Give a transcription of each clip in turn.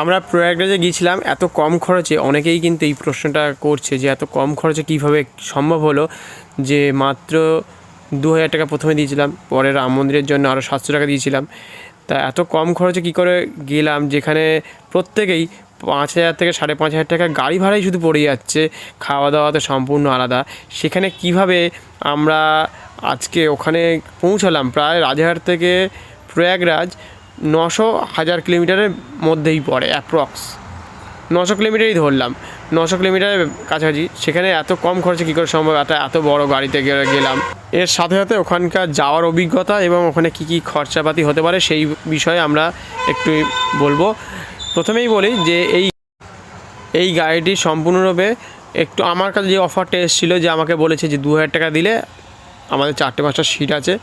আমরা প্রয়াগরাজে গিয়েছিলাম এত কম খরচে। অনেকেই কিন্তু এই প্রশ্নটা করছে যে এত কম খরচে কীভাবে সম্ভব হলো, যে মাত্র 2000 টাকা প্রথমে দিয়েছিলাম, পরে রাম মন্দিরের জন্য আরও 700 টাকা দিয়েছিলাম। তা এত কম খরচে কী করে গেলাম, যেখানে প্রত্যেকেই 5000 থেকে 5500 টাকা গাড়ি ভাড়াই শুধু পড়ে যাচ্ছে, খাওয়া দাওয়া তো সম্পূর্ণ আলাদা। সেখানে কিভাবে আমরা আজকে ওখানে পৌঁছালাম? প্রায় রাজারহাট থেকে প্রয়াগরাজ 900-1000 কিলোমিটারের মধ্যেই পড়ে, অ্যাপ্রক্স 900 কিলোমিটারই ধরলাম, 900 কিলোমিটারের কাছাকাছি। সেখানে এত কম খরচে কী করে সম্ভব? এত বড় গাড়িতে গেলাম। এর সাথে সাথে ওখানকার যাওয়ার অভিজ্ঞতা এবং ওখানে কী কী খরচাপাতি হতে পারে সেই বিষয়ে আমরা একটু বলবো। প্রথমেই বলি যে এই গাড়িটি সম্পূর্ণরূপে একটু আমার কাছে যে অফারটা এসেছিলো, যে আমাকে বলেছে যে 2000 টাকা দিলে আমাদের 4-5টা সিট আছে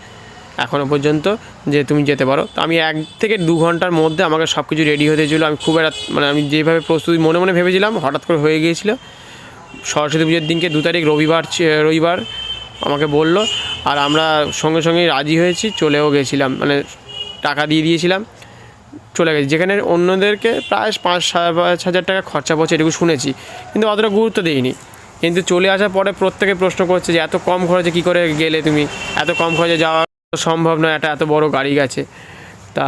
এখনও পর্যন্ত, যে তুমি যেতে পারো। তো আমি 1 থেকে 2 ঘন্টার মধ্যে আমাকে সব কিছু রেডি হতে ছিল। আমি খুব একটা আমি যেভাবে প্রস্তুতি মনে মনে ভেবেছিলাম, হঠাৎ করে হয়ে গিয়েছিলো। সরস্বতী পুজোর দিনকে 2 তারিখ রবিবার আমাকে বলল, আর আমরা সঙ্গে সঙ্গেই রাজি হয়েছি, চলেও গেছিলাম, টাকা দিয়ে দিয়েছিলাম, চলে গেছি। যেখানে অন্যদেরকে প্রায় 5,000-5,500 টাকা খরচা পড়ছে এটুকু শুনেছি, কিন্তু অতটা গুরুত্ব দিইনি। কিন্তু চলে আসার পরে প্রত্যেকে প্রশ্ন করছে যে এত কম খরচে কী করে গেলে তুমি? এত কম খরচে যাওয়া সম্ভব নয়, এত বড় গাড়ি গেছে। তা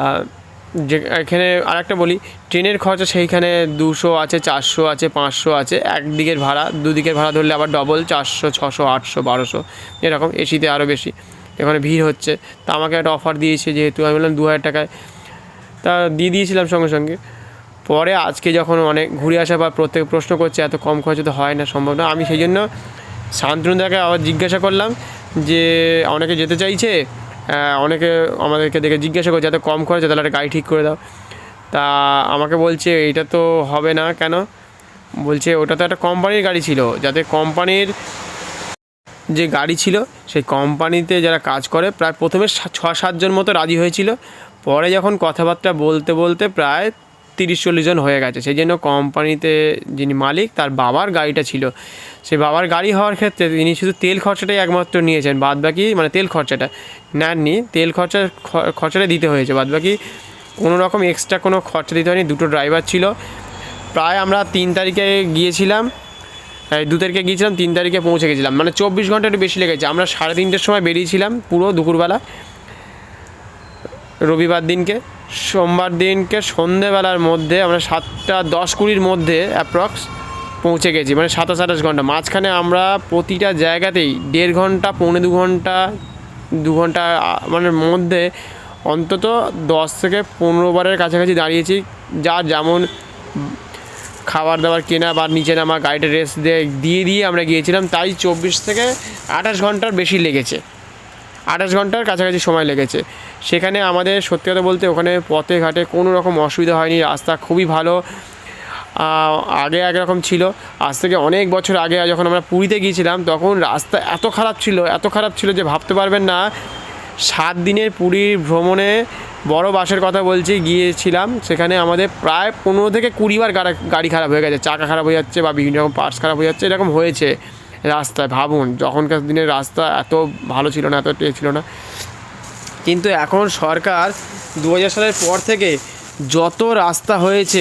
যে এখানে আরেকটা বলি, ট্রেনের খরচা সেইখানে 200 আছে, 400 আছে, 500 আছে। একদিকের ভাড়া, দুদিকের ভাড়া ধরলে আবার ডবল 400, 600, 800, 1200 এরকম। এসিতে আরও বেশি, এখানে ভিড় হচ্ছে। তা আমাকে একটা অফার দিয়েছে, যেহেতু আমি বললাম 2000 টাকায়, তা দিয়ে দিয়েছিলাম সঙ্গে সঙ্গে। পরে আজকে যখন অনেক ঘুরে আসার পর প্রত্যেকে প্রশ্ন করছে এত কম খরচে তো হয় না, সম্ভব না। আমি সেই জন্য শান্তনুদাকে আবার জিজ্ঞাসা করলাম যে অনেকে যেতে চাইছে, অনেকে আমাদেরকে দেখে জিজ্ঞাসা করছে এত কম খরচে, তাহলে একটা গাড়ি ঠিক করে দাও। তা আমাকে বলছে এটা তো হবে না। কেন? বলছে ওটা তো একটা কোম্পানির গাড়ি ছিল, যাতে কোম্পানির যে গাড়ি ছিল সেই কোম্পানিতে যারা কাজ করে প্রায় প্রথমে 6-7 জন মতো রাজি হয়েছিল। পরে যখন কথাবার্তা বলতে বলতে প্রায় 30-40 জন হয়ে গেছে। সেই জন্য কোম্পানিতে যিনি মালিক, তার বাবার গাড়িটা ছিল। সে বাবার গাড়ি হওয়ার ক্ষেত্রে তিনি শুধু তেল খরচাটাই একমাত্র নিয়েছেন, বাদবাকি তেল খরচাটা নেননি, তেল খরচাটা দিতে হয়েছে, বাদবাকি কোনো রকম এক্সট্রা কোনো খরচা দিতে হয়নি। 2টো ড্রাইভার ছিল। প্রায় আমরা 3 তারিখে গিয়েছিলাম, 2 তারিখে গিয়েছিলাম, 3 তারিখে পৌঁছে গেছিলাম। 24 ঘন্টা একটু বেশি লেগেছে। আমরা 3:30টার সময় বেরিয়েছিলাম পুরো দুপুরবেলা রবিবার দিনকে। সোমবার দিনকে সন্ধেবেলার মধ্যে আমরা 7:10-20 মধ্যে অ্যাপ্রক্স পৌঁছে গেছি, 27-28 ঘন্টা। মাঝখানে আমরা প্রতিটা জায়গাতেই 1.5 ঘন্টা, 2 ঘন্টা মধ্যে অন্তত 10 থেকে 15 বারের কাছাকাছি দাঁড়িয়েছি। যার যেমন খাবার দাবার কেনা বা নিচে নামা, গাড়িটা রেস্ট দিয়ে আমরা গিয়েছিলাম। তাই 24 থেকে 28 ঘন্টার বেশি লেগেছে, 28 ঘন্টার কাছাকাছি সময় লেগেছে। সেখানে আমাদের সত্যি কথা বলতে ওখানে পথে ঘাটে কোনো রকম অসুবিধা হয়নি, রাস্তা খুবই ভালো। আগে একরকম ছিল, আজ থেকে অনেক বছর আগে যখন আমরা পুরীতে গিয়েছিলাম তখন রাস্তা এত খারাপ ছিল যে ভাবতে পারবেন না। 7 দিনের পুরীর ভ্রমণে বড় বাসের কথা বলছি, গিয়েছিলাম। সেখানে আমাদের প্রায় 15 থেকে 20 বার গাড়ি খারাপ হয়ে গেছে, চাকা খারাপ হয়ে যাচ্ছে বা বিভিন্ন রকম পার্টস খারাপ হয়ে যাচ্ছে, এরকম হয়েছে রাস্তায়। ভাবুন, যখনকার দিনের রাস্তা এত ভালো ছিল না, এত ছিল না। কিন্তু এখন সরকার 2000 সালের পর থেকে যত রাস্তা হয়েছে,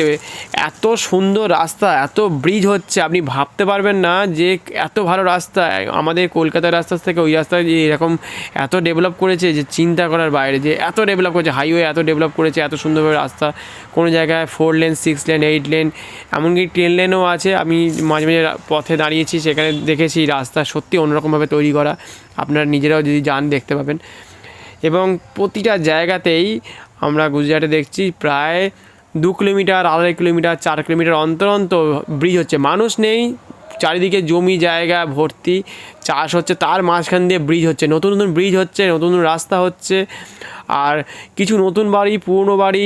এত সুন্দর রাস্তা, এত ব্রিজ হচ্ছে, আপনি ভাবতে পারবেন না যে এত ভালো রাস্তা। আমাদের কলকাতার রাস্তা থেকে ওই রাস্তায় যে এরকম এত ডেভেলপ করেছে যে চিন্তা করার বাইরে, যে এত ডেভেলপ করেছে, হাইওয়ে এত ডেভেলপ করেছে, এত সুন্দরভাবে রাস্তা। কোনো জায়গায় 4 লেন, 6 লেন, 8 লেন, এমনকি 10 লেনও আছে। আমি মাঝে মাঝে পথে দাঁড়িয়েছি, সেখানে দেখেছি রাস্তা সত্যি অন্যরকমভাবে তৈরি করা। আপনারা নিজেরাও যদি যান দেখতে পাবেন। এবং প্রতিটা জায়গাতেই আমরা গুজরাটে দেখছি প্রায় 2 কিলোমিটার, 2.5 কিলোমিটার, 4 কিলোমিটার অন্তর অন্তর ব্রিজ হচ্ছে। মানুষ নেই, চারিদিকে জমি জায়গা ভর্তি, চাষ হচ্ছে, তার মাঝখান দিয়ে ব্রিজ হচ্ছে, নতুন নতুন ব্রিজ হচ্ছে, নতুন নতুন রাস্তা হচ্ছে। আর কিছু নতুন বাড়ি, পুরনো বাড়ি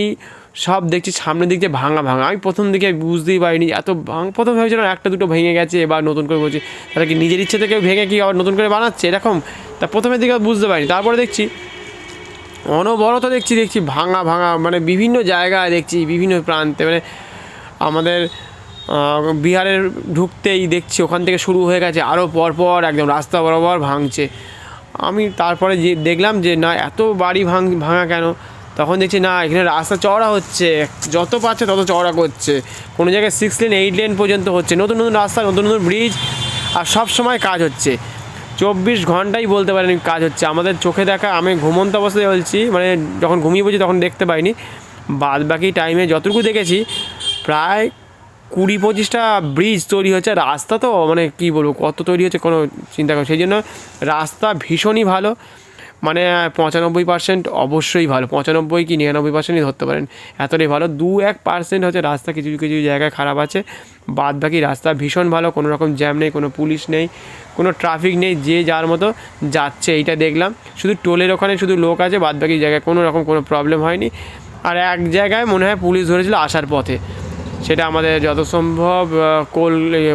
সব দেখছি সামনের দিক দিয়ে ভাঙা। আমি প্রথম দিকে বুঝতেই পারিনি এত প্রথম ভেবেছিলাম 1-2টো ভেঙে গেছে বা নতুন করে বলছি, তারা কি নিজের ইচ্ছে থেকে ভেঙে কি আবার নতুন করে বানাচ্ছে এরকম। তা প্রথমের দিকে বুঝতে পারিনি, তারপরে দেখছি অনবরত দেখছি ভাঙা বিভিন্ন জায়গায় দেখছি, বিভিন্ন প্রান্তে। আমাদের বিহারের ঢুকতেই দেখছি ওখান থেকে শুরু হয়ে গেছে, আরও পরপর একদম রাস্তা বরাবর ভাঙছে। আমি তারপরে যে দেখলাম যে না, এত বাড়ি ভাঙা কেন? তখন দেখছি না এখানে রাস্তা চওড়া হচ্ছে, যত পাচ্ছে তত চওড়া করছে, কোনো জায়গায় 6 লেন 8 লেন পর্যন্ত হচ্ছে, নতুন নতুন রাস্তা, নতুন নতুন ব্রিজ, আর সব সময় কাজ হচ্ছে, 24 ঘন্টাই বলতে পারেন কাজ হচ্ছে। আমাদের চোখে দেখা, আমি ঘুমন্ত অবস্থায় বলছি, মানে যখন ঘুমিয়ে পড়ছি তখন দেখতে পাইনি, বাদ বাকি টাইমে যতটুকু দেখেছি প্রায় 20-25টা ব্রিজ তৈরি হচ্ছে। রাস্তা তো মানে কী বলবো, কত তৈরি হচ্ছে কোনো চিন্তা করো। সেই জন্য রাস্তা ভীষণই ভালো, মানে 95% অবশ্যই ভালো, 95 কি 99%ই ধরতে পারেন, এতটাই ভালো। 2-1% হচ্ছে রাস্তা কিছু কিছু জায়গায় খারাপ আছে, বাদ বাকি রাস্তা ভীষণ ভালো, কোনো রকম জ্যাম নেই, কোনো পুলিশ নেই, কোনো ট্রাফিক নেই, যে যার মতো যাচ্ছে এইটা দেখলাম। শুধু টোলের ওখানে শুধু লোক আছে, বাদ বাকি জায়গায় কোনো রকম কোনো প্রবলেম হয়নি। আর এক জায়গায় মনে হয় পুলিশ ধরেছিল আসার পথে, সেটা আমাদের যত সম্ভব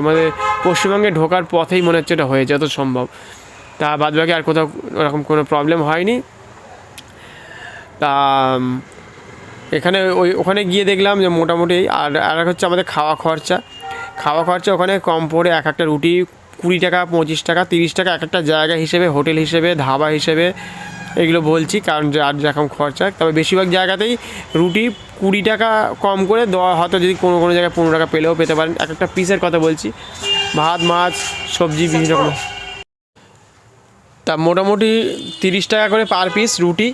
আমাদের পশ্চিমবঙ্গে ঢোকার পথেই মনে হচ্ছে এটা হয়েছে যত সম্ভব, তা বাদ বাকি আর কোথাও ওরকম কোনো প্রবলেম হয়নি। তা এখানে ওখানে গিয়ে দেখলাম যে মোটামুটি, আর হচ্ছে আমাদের খাওয়া খরচা ওখানে কম পড়ে, এক একটা রুটি 20 টাকা, 25 টাকা, 30 টাকা, এক একটা জায়গা হিসেবে, হোটেল হিসেবে, ধাবা হিসেবে, এগুলো বলছি কারণ আর যেরকম খরচা। তবে বেশিরভাগ জায়গাতেই রুটি 20 টাকা কম করে দেওয়া, হয়তো যদি কোনো কোনো জায়গায় 15 টাকা পেলেও পেতে পারেন, এক একটা পিসের কথা বলছি, ভাত মাছ সবজি বিভিন্ন রকম। তা মোটামুটি 30 টাকা করে পার পিস রুটি,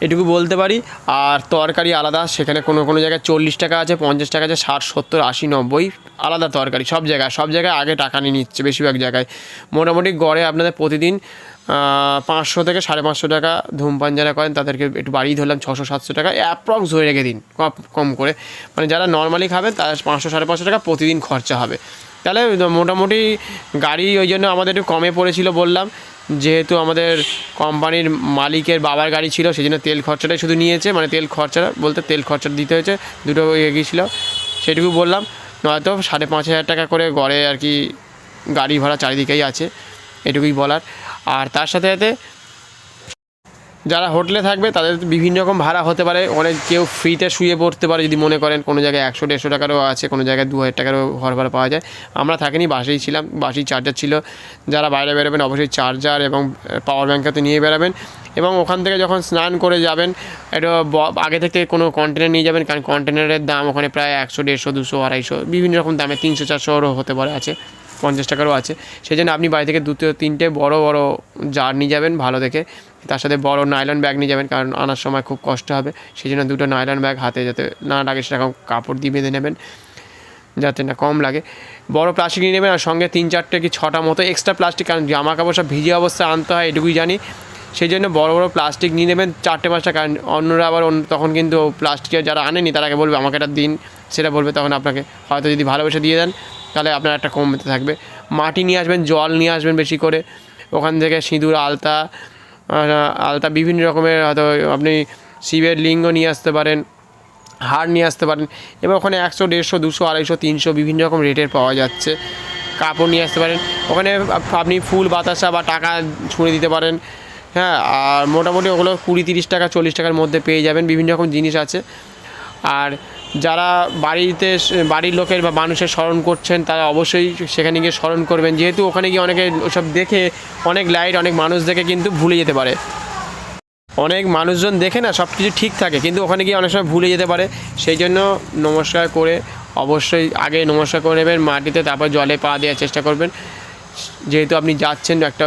এটুকু বলতে পারি। আর তরকারি আলাদা, সেখানে কোনো কোনো জায়গায় 40 টাকা আছে, 50 টাকা আছে, 60, 70, 80, 90 আলাদা তরকারি, সব জায়গায় আগে টাকা নিয়ে নিচ্ছে বেশিরভাগ জায়গায়। মোটামুটি গড়ে আপনাদের প্রতিদিন 500 থেকে 550 টাকা, ধূমপান যারা করেন তাদেরকে একটু বাড়িয়ে ধরলাম 600-700 টাকা অ্যাপ্রক্স ধরে রেখে দিন, কম করে, মানে যারা নর্মালি খাবেন তাদের 500-550 টাকা প্রতিদিন খরচা হবে। তাহলে মোটামুটি গাড়ি ওই জন্য আমাদের একটু কমে পড়েছিল বললাম, যেহেতু আমাদের কোম্পানির মালিকের বাবার গাড়ি ছিল, সেই জন্য তেল খরচাটাই শুধু নিয়েছে, মানে তেল খরচা দিতে হয়েছে, দুটো এগিয়েছিলো সেটুকু বললাম। নয়তো 5,500 টাকা করে গড়ে আর কি গাড়ি ভাড়া চারিদিকেই আছে, এটুকুই বলার। আর তার সাথে সাথে যারা হোটেলে থাকবে তাদের বিভিন্ন রকম ভাড়া হতে পারে, অনেক কেউ ফ্রিতে শুয়ে পড়তে পারে যদি মনে করেন, কোনো জায়গায় 100-150 টাকারও আছে, কোনো জায়গায় 2,000 টাকারও ঘর ভাড়া পাওয়া যায়। আমরা থাকিনি, বাসেই ছিলাম, বাসেই চার্জার ছিল। যারা বাইরে বেরোবেন অবশ্যই চার্জার এবং পাওয়ার ব্যাঙ্কটা নিয়ে বেরাবেন, এবং ওখান থেকে যখন স্নান করে যাবেন একটু আগে থেকে কোনো কন্টেনার নিয়ে যাবেন, কারণ কন্টেনারের দাম ওখানে প্রায় 100, 150, 200, 250 বিভিন্ন রকম দামে, 300-400 হতে পারে, আছে 50 টাকারও আছে। সেই জন্য আপনি বাড়ি থেকে 2-3টে বড় বড় জার নিয়ে যাবেন ভালো দেখে, তার সাথে বড় নাইলন ব্যাগ নিয়ে যাবেন, কারণ আনার সময় খুব কষ্ট হবে। সেই জন্য 2টো নাইলন ব্যাগ হাতে যাতে না লাগে সেরকম কাপড় দিয়ে বেঁধে নেবেন, যাতে না কম লাগে। বড় প্লাস্টিক নিয়ে নেবেন, আর সঙ্গে 3-4টে কি 6টা মতো এক্সট্রা প্লাস্টিক, কারণ জামা কাপড় সব ভিজে অবস্থায় আনতে হয়, এটুকুই জানি। সেই জন্য বড় বড় প্লাস্টিক নিয়ে নেবেন 4-5টা, কারণ অন্যরা আবার তখন কিন্তু প্লাস্টিকের যারা আনেনি তারাকে বলবে আমাকে একটা দিন, সেটা বলবে, তখন আপনাকে হয়তো যদি ভালোবেসে দিয়ে দেন তাহলে আপনার একটা কমতে থাকবে। মাটি নিয়ে আসবেন, জল নিয়ে আসবেন বেশি করে, ওখান থেকে সিঁদুর, আলতা বিভিন্ন রকমের, হয়তো আপনি শিবের লিঙ্গ নিয়ে আসতে পারেন, হার নিয়ে আসতে পারেন। এবার ওখানে 100, 150, 200, 250, 300 বিভিন্ন রকম রেটের পাওয়া যাচ্ছে। কাপড় নিয়ে আসতে পারেন, ওখানে আপনি ফুল, বাতাসা বা টাকা ছুঁড়ে দিতে পারেন, হ্যাঁ। আর মোটামুটি ওগুলো 20-30 টাকা, 40 টাকার মধ্যে পেয়ে যাবেন, বিভিন্ন রকম জিনিস আছে। আর যারা বাড়ির লোকের বা মানুষের স্মরণ করছেন তারা অবশ্যই সেখানে গিয়ে স্মরণ করবেন, যেহেতু ওখানে গিয়ে অনেকে ওসব দেখে, অনেক লাইট, অনেক মানুষ দেখে কিন্তু ভুলে যেতে পারে। অনেক মানুষজন দেখে না সব কিছু ঠিক থাকে, কিন্তু ওখানে গিয়ে অনেক সময় ভুলে যেতে পারে। সেই জন্য নমস্কার করে, অবশ্যই আগে নমস্কার করে নেবেন মাটিতে, তারপর জলে পা দেওয়ার চেষ্টা করবেন, যেহেতু আপনি যাচ্ছেন একটা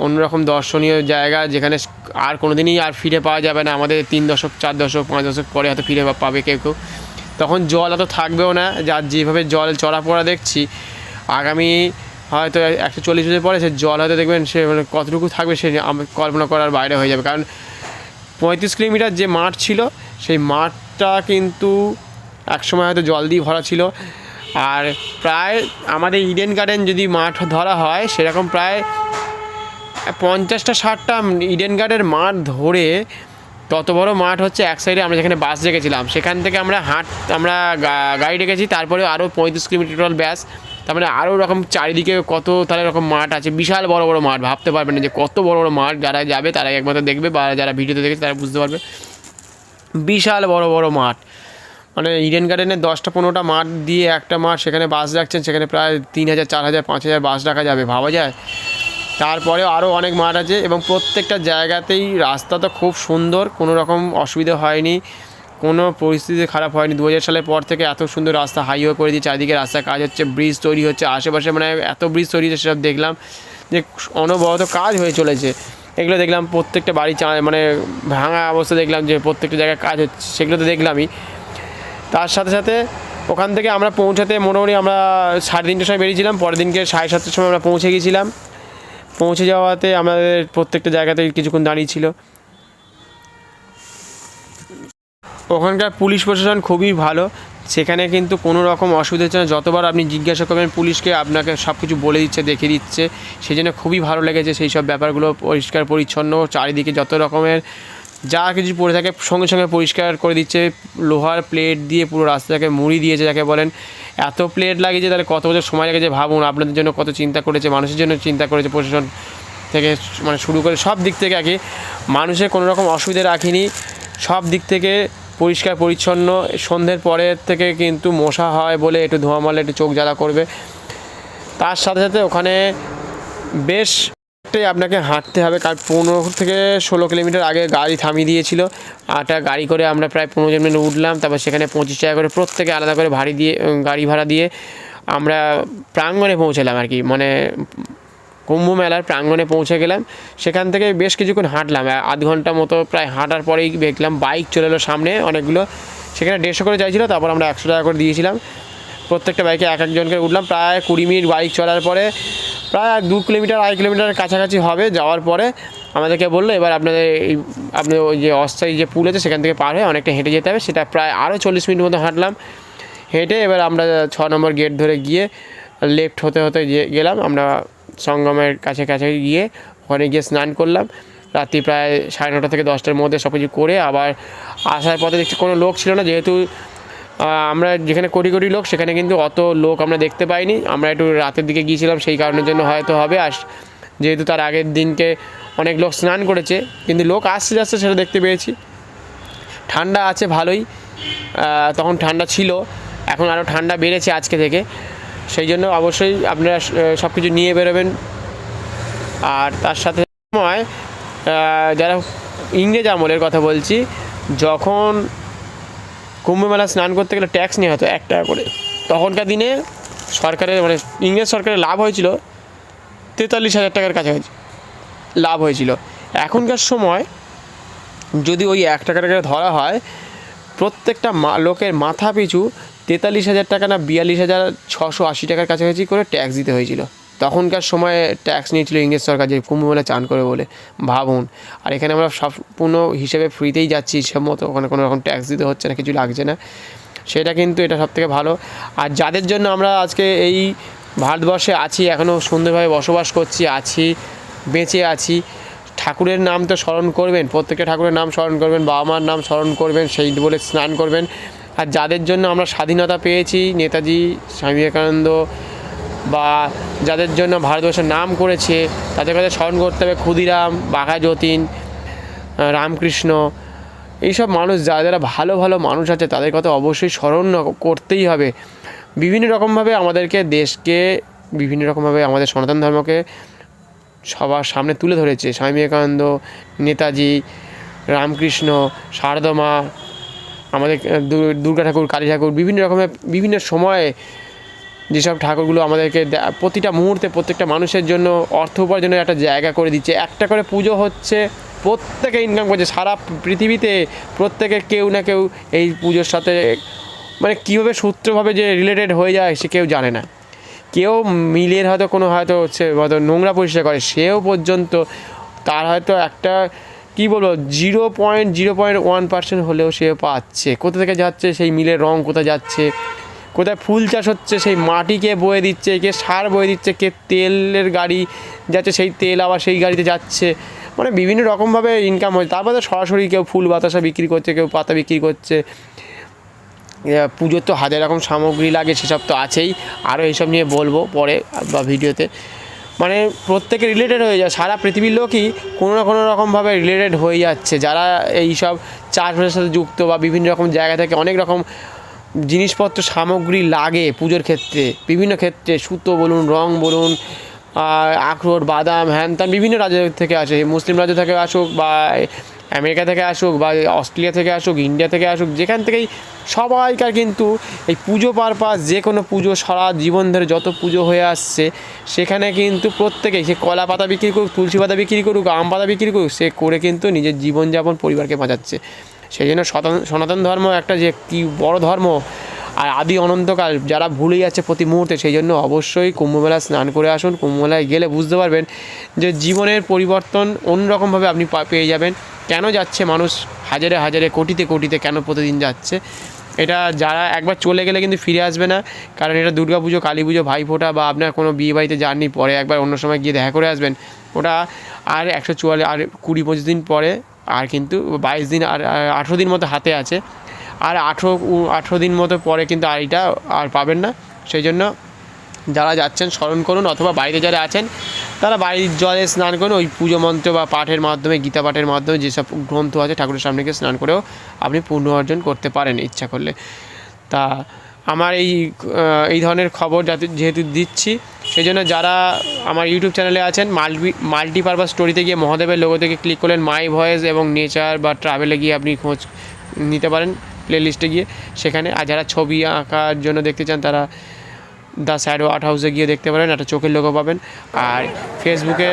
অন্যরকম দর্শনীয় জায়গা, যেখানে আর কোনো দিনই আর ফিরে পাওয়া যাবে না। আমাদের 3 দশক, 4 দশক, 5 দশক পরে হয়তো ফিরে পাবে কেউ, তখন জল অত থাকবেও না। যার যেভাবে জল চড়া পড়া দেখছি, আগামী হয়তো 140 বছর পরে সে জল হয়তো দেখবেন সে মানে কতটুকু থাকবে সে কল্পনা করার বাইরে হয়ে যাবে। কারণ 35 কিলোমিটার যে মাঠ ছিল, সেই মাঠটা কিন্তু একসময় হয়তো জল দিয়ে ভরা ছিল। আর প্রায় আমাদের ইডেন গার্ডেন যদি মাঠ ধরা হয়, সেরকম প্রায় 50-60টা ইডেন গার্ডেনের মাঠ ধরে তত বড় মাঠ হচ্ছে এক সাইডে আমরা যেখানে বাস রেখেছিলাম, সেখান থেকে আমরা গাড়ি রেখেছি, তারপরে আরও 35 কিলোমিটার টোটাল ব্যাস। তার মানে আরও রকম চারিদিকে কত তাহলে রকম মাঠ আছে, বিশাল বড় বড় মাঠ, ভাবতে পারবেন না যে কত বড় বড় মাঠ। যারা যাবে তারা একমাত্র দেখবে, বা যারা ভিডিওতে দেখেছে তারা বুঝতে পারবে, বিশাল বড় বড় মাঠ। মানে ইডেন গার্ডেনের 10-15টা মাঠ দিয়ে একটা মাঠ, সেখানে বাস রাখছেন, সেখানে প্রায় 3,000, 4,000, 5,000 বাস রাখা যাবে, ভাবা যায়। তারপরেও আরও অনেক মাঠ আছে এবং প্রত্যেকটা জায়গাতেই রাস্তা তো খুব সুন্দর, কোনো রকম অসুবিধা হয়নি, কোনো পরিস্থিতি খারাপ হয়নি। 2000 সালের পর থেকে এত সুন্দর রাস্তা হাইওয়ে করে দিয়ে চারিদিকে রাস্তার কাজ হচ্ছে, ব্রিজ তৈরি হচ্ছে আশেপাশে, মানে এত ব্রিজ তৈরি হচ্ছে সেসব দেখলাম যে অনবরত কাজ হয়ে চলেছে। এগুলো দেখলাম প্রত্যেকটা বাড়ি মানে ভাঙা অবস্থা দেখলাম যে প্রত্যেকটা জায়গায় কাজ হচ্ছে, সেগুলো তো দেখলামই। তার সাথে সাথে ওখান থেকে আমরা পৌঁছাতে মোটামুটি আমরা 3:30টার সময় বেরিয়েছিলাম, পরের দিনকে 7:30টার সময় আমরা পৌঁছে গিয়েছিলাম। পৌঁছে যাওয়াতে আমাদের প্রত্যেকটা জায়গাতে কিছুক্ষণ দাঁড়িয়েছিল। ওখানকার পুলিশ প্রশাসন খুবই ভালো, সেখানে কিন্তু কোনো রকম অসুবিধা হচ্ছে না। যতবার আপনি জিজ্ঞাসা করবেন পুলিশকে আপনাকে সব কিছু বলে দিচ্ছে, দেখিয়ে দিচ্ছে, সেই জন্য খুবই ভালো লেগেছে সেই সব ব্যাপারগুলো। পরিষ্কার পরিচ্ছন্ন, চারিদিকে যত রকমের যা কিছু পড়ে থাকে সঙ্গে সঙ্গে পরিষ্কার করে দিচ্ছে। লোহার প্লেট দিয়ে পুরো রাস্তাটাকে মুড়ি দিয়েছে যাকে বলেন। এত প্লেট লাগিয়েছে, তাহলে কত বছর সময় লেগেছে ভাবুন। আপনাদের জন্য কত চিন্তা করেছে, মানুষের জন্য চিন্তা করেছে প্রশাসন থেকে মানে শুরু করে সব দিক থেকে আর কি। মানুষের কোনো রকম অসুবিধা রাখিনি, সব দিক থেকে পরিষ্কার পরিচ্ছন্ন। সন্ধ্যের পরের থেকে কিন্তু মশা হয় বলে একটু ধোঁয়া মারলে একটু চোখ জ্বালা করবে। তার সাথে সাথে ওখানে বেশ আপনাকে হাঁটতে হবে, কারণ 15 থেকে 16 কিলোমিটার আগে গাড়ি থামিয়ে দিয়েছিল। একটা গাড়ি করে আমরা প্রায় 15 জন মিলে উঠলাম। তারপর সেখানে 25 টাকা করে প্রত্যেকে আলাদা করে গাড়ি ভাড়া দিয়ে আমরা প্রাঙ্গণে পৌঁছালাম আর কি, মানে কুম্ভ মেলার প্রাঙ্গণে পৌঁছে গেলাম। সেখান থেকে বেশ কিছুক্ষণ হাঁটলাম, আধ ঘন্টা মতো প্রায় হাঁটার পরেই দেখলাম বাইক চলে এলো সামনে অনেকগুলো। সেখানে 150 করে চাইছিল, তারপর আমরা 100 টাকা করে দিয়েছিলাম। প্রত্যেকটা বাইকে এক একজন করে উঠলাম। প্রায় 20 মিনিট বাইক চলার পরে প্রায় 2 কিলোমিটার 2.5 কিলোমিটার কাছাকাছি হবে যাওয়ার পরে আমাদেরকে বললো এবার আপনাদের ওই যে অস্থায়ী যে পুল আছে সেখান থেকে পার হয়ে অনেকটা হেঁটে যেতে হবে। সেটা প্রায় আরও 40 মিনিট মতো হাঁটলাম। হেঁটে এবার আমরা 6 নম্বর গেট ধরে গিয়ে লেফট হতে হতে গেলাম আমরা সঙ্গমের কাছে গিয়ে ওখানে গিয়ে স্নান করলাম। রাত্রি প্রায় 9:30 থেকে 10টার মধ্যে সব কিছু করে আবার আসার পথে দেখছি কোনো লোক ছিল না, যেহেতু আমরা যেখানে কোটি কোটি লোক সেখানে কিন্তু অত লোক আমরা দেখতে পাইনি। আমরা একটু রাতের দিকে গিয়েছিলাম, সেই কারণের জন্য হয়তো হবে। আর যেহেতু তার আগের দিনকে অনেক লোক স্নান করেছে, কিন্তু লোক আসতে যাচ্ছে সেটা দেখতে পেয়েছি। ঠান্ডা আছে ভালোই, তখন ঠান্ডা ছিল, এখন আরও ঠান্ডা বেড়েছে আজকে থেকে। সেই জন্য অবশ্যই আপনারা সব কিছু নিয়ে বেরোবেন। আর তার সাথে সময় যারা ইংরেজ আমলের কথা বলছি, যখন কুম্ভ মেলা স্নান করতে গেলে ট্যাক্স নেওয়া হতো 1 টাকা করে, তখনকার দিনে সরকারের মানে ইংরেজ সরকারের লাভ হয়েছিল 43,000 টাকার কাছাকাছি লাভ হয়েছিল। এখনকার সময় যদি ওই 1 টাকা ধরা হয়, প্রত্যেকটা লোকের মাথা পিছু 43,000 টাকা না 42,680 টাকার কাছাকাছি করে ট্যাক্স দিতে হয়েছিল। তখনকার সময়ে ট্যাক্স নিয়েছিল ইংরেজ সরকার যে কুম্ভ মেলা চান করে বলে, ভাবুন। আর এখানে আমরা সম্পূর্ণ হিসেবে ফ্রিতেই যাচ্ছি হিসেব মতো, ওখানে কোনো রকম ট্যাক্স দিতে হচ্ছে না, কিছু লাগছে না। সেটা কিন্তু এটা সবথেকে ভালো। আর যাদের জন্য আমরা আজকে এই ভারতবর্ষে আছি, এখনও সুন্দরভাবে বসবাস করছি, বেঁচে আছি, ঠাকুরের নাম তো স্মরণ করবেন, প্রত্যেকটা ঠাকুরের নাম স্মরণ করবেন, বাবা মার নাম স্মরণ করবেন, সেই বলে স্নান করবেন। আর যাদের জন্য আমরা স্বাধীনতা পেয়েছি, নেতাজি, স্বামী বিবেকানন্দ, বা যাদের জন্য ভারতবর্ষের নাম করেছে তাদের কথা স্মরণ করতে হবে। ক্ষুদিরাম, বাঘা যতীন, রামকৃষ্ণ, এইসব মানুষ যারা ভালো ভালো মানুষ আছে তাদের কথা অবশ্যই স্মরণ করতেই হবে। বিভিন্ন রকমভাবে আমাদেরকে দেশকে বিভিন্ন রকমভাবে আমাদের সনাতন ধর্মকে সবার সামনে তুলে ধরেছে। স্বামী বিবেকানন্দ, নেতাজি, রামকৃষ্ণ, সারদা মা, আমাদের দুর্গা ঠাকুর, কালী ঠাকুর, বিভিন্ন রকমের বিভিন্ন সময়ে যেসব ঠাকুরগুলো আমাদেরকে প্রতিটা মুহূর্তে প্রত্যেকটা মানুষের জন্য অর্থ উপার্জনের একটা জায়গা করে দিচ্ছে। একটা করে পুজো হচ্ছে, প্রত্যেকে ইনকাম করছে সারা পৃথিবীতে। প্রত্যেকে কেউ না কেউ এই পুজোর সাথে মানে কীভাবে সূত্রভাবে যে রিলেটেড হয়ে যায় সে কেউ জানে না। কেউ মিলের হয়তো হচ্ছে হয়তো নোংরা পরিষ্কার করে, সেও পর্যন্ত তার হয়তো একটা কী বলবো 0.01% হলেও সে পাচ্ছে। কোথা থেকে যাচ্ছে সেই মিলের রং, কোথায় যাচ্ছে, কোথায় ফুল চাষ হচ্ছে সেই মাটিকে বয়ে দিচ্ছে, কে সার বয়ে দিচ্ছে, কে তেলের গাড়ি যাচ্ছে সেই তেল আবার সেই গাড়িতে যাচ্ছে, মানে বিভিন্ন রকমভাবে ইনকাম হচ্ছে। তারপরে সরাসরি কেউ ফুল বাতাসা বিক্রি করছে, কেউ পাতা বিক্রি করছে। পুজোর তো হাজার রকম সামগ্রী লাগে, সেসব তো আছেই, আরও এইসব নিয়ে বলবো পরে বা ভিডিওতে। মানে প্রত্যেকে রিলেটেড হয়ে যায়, সারা পৃথিবীর লোকই কোনো না কোনো রকমভাবে রিলেটেড হয়ে যাচ্ছে। যারা এইসব চাষবাসের সাথে যুক্ত বা বিভিন্ন রকম জায়গা থেকে অনেক রকম জিনিসপত্র সামগ্রী লাগে পুজোর ক্ষেত্রে, বিভিন্ন ক্ষেত্রে সুতো বলুন, রং বলুন, আখরোট বাদাম হ্যান ত্যান বিভিন্ন রাজ্য থেকে আসে, মুসলিম রাজ্য থেকে আসুক বা আমেরিকা থেকে আসুক বা অস্ট্রেলিয়া থেকে আসুক, ইন্ডিয়া থেকে আসুক, যেখান থেকেই সবাইকার কিন্তু এই পুজো পারপাস, যে কোনো পুজো সারা জীবন ধরে যত পুজো হয়ে আসছে সেখানে কিন্তু প্রত্যেকেই, সে কলা পাতা বিক্রি করুক, তুলসী পাতা বিক্রি করুক, আম পাতা বিক্রি করুক, সে করে কিন্তু নিজের জীবনযাপন পরিবারকে বাঁচাচ্ছে। সেই জন্য সনাতন ধর্ম একটা যে কী বড় ধর্ম আর আদি অনন্তকাল যারা ভুলে যাচ্ছে প্রতি মুহূর্তে, সেই জন্য অবশ্যই কুম্ভমেলায় স্নান করে আসুন। কুম্ভমেলায় গেলে বুঝতে পারবেন যে জীবনের পরিবর্তন অন্যরকমভাবে আপনি পেয়ে যাবেন। কেন যাচ্ছে মানুষ হাজারে হাজারে কোটিতে কোটিতে কেন প্রতিদিন যাচ্ছে, এটা যারা একবার চলে গেলে কিন্তু ফিরে আসবে না। কারণ এটা দুর্গা পুজো, কালী পুজো, ভাইফোঁটা বা আপনার কোনো বিয়ে বাড়িতে যাননি, পরে একবার অন্য সময় গিয়ে দেখা করে আসবেন। ওটা আর 144 আর 20-25 দিন পরে আর কিন্তু 22 দিন আর 18 দিন মতো হাতে আছে, আর 18 দিন মতো পরে কিন্তু আর এটা আর পাবেন না। সেই জন্য যারা যাচ্ছেন স্মরণ করুন, অথবা বাড়িতে যারা আছেন তারা বাড়ির জলে স্নান করুন। ওই পুজো মন্ত্র বা পাঠের মাধ্যমে, গীতা পাঠের মাধ্যমে যেসব গ্রন্থ আছে ঠাকুরের সামনে গিয়ে স্নান করেও আপনি পুণ্য অর্জন করতে পারেন ইচ্ছা করলে। তা আমার এই ধরনের খবর যেহেতু দিচ্ছি, সেই জন্য যারা আমার ইউটিউব চ্যানেলে আছেন, মাল্টিপারপাস স্টোরিতে গিয়ে মহাদেবের লোগো থেকে ক্লিক করলেন, মাই ভয়েস এবং নেচার বা ট্রাভেলে গিয়ে আপনি খোঁজ নিতে পারেন প্লে লিস্টে গিয়ে সেখানে। আর যারা ছবি আঁকার জন্য দেখতে চান তারা দ্য শ্যাডো আর্ট হাউসে গিয়ে দেখতে পারেন, একটা চোখের লোগো পাবেন। আর ফেসবুকে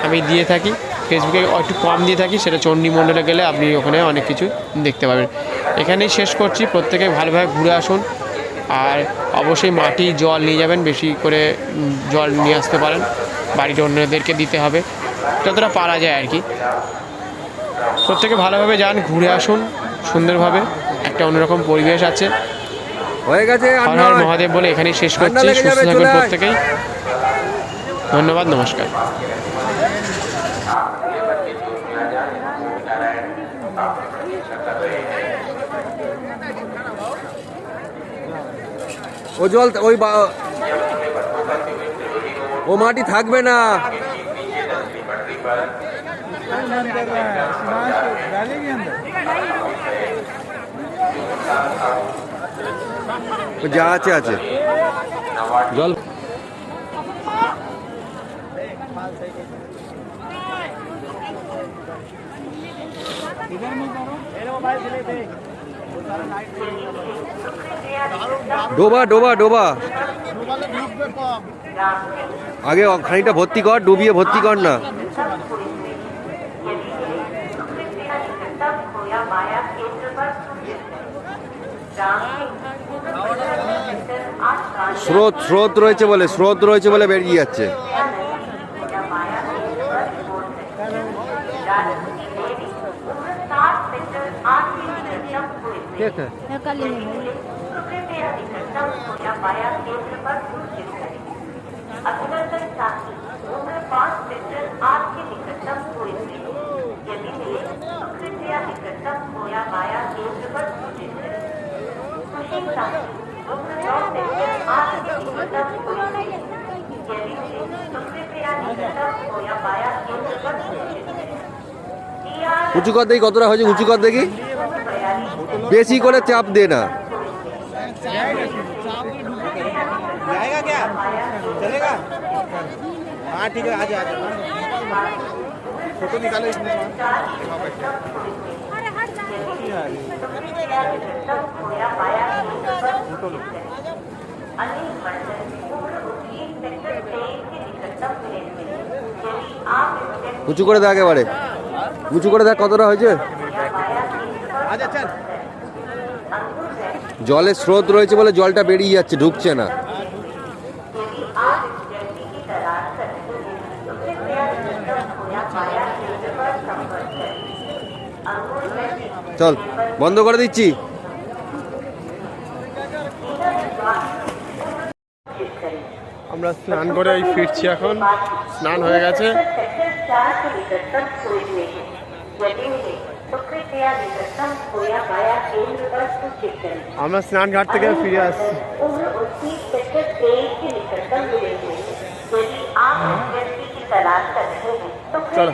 আমি দিয়ে থাকি, ফেসবুকে একটু কম দিয়ে থাকি, সেটা চণ্ডীমণ্ডলে গেলে আপনি ওখানে অনেক কিছু দেখতে পাবেন। এখানেই শেষ করছি, প্রত্যেকে ভালোভাবে ঘুরে আসুন। আর অবশ্যই মাটি জল নিয়ে যাবেন, বেশি করে জল নিয়ে আসতে পারেন, বাড়ির অন্যদেরকে দিতে হবে যতটা পারা যায় আর কি। প্রত্যেকে ভালোভাবে যান, ঘুরে আসুন সুন্দরভাবে, একটা অন্যরকম পরিবেশ আছে। হয়ে গেছে, হর হর মহাদেব বলে এখানেই শেষ করছি। সুস্থ থাকুন প্রত্যেকেই, ধন্যবাদ, নমস্কার। ও জল ওই ও মাটি থাকবে না, যা আছে আছে জল। ডোবা ডোবা ডোবা আগে খানিকটা ভর্তি কর, ডুবিয়ে ভর্তি কর না। স্রোত রয়েছে বলে বেরিয়ে যাচ্ছে। উঁচু কর দেখি কতটা হয়েছে, উঁচু কর দেখি, বেশি করে চাপ দে না। जाएगा क्या? चलेगा? हाँ ठीक है, आजा आजा। फोटो निकालो इसमें। উঁচু করে দেখ, একেবারে উঁচু করে দেখ কতটা হয়েছে। आजा चल। জলের স্রোত রয়েছে বলে জলটা বেরিয়ে যাচ্ছে, ঢুকছে না। চল বন্ধ করে দিচ্ছি। আমরা স্নান করে এই ফিরছি, এখন স্নান হয়ে গেছে। আমরা স্নান ঘাট থেকে ফিরে আসছি। চলো।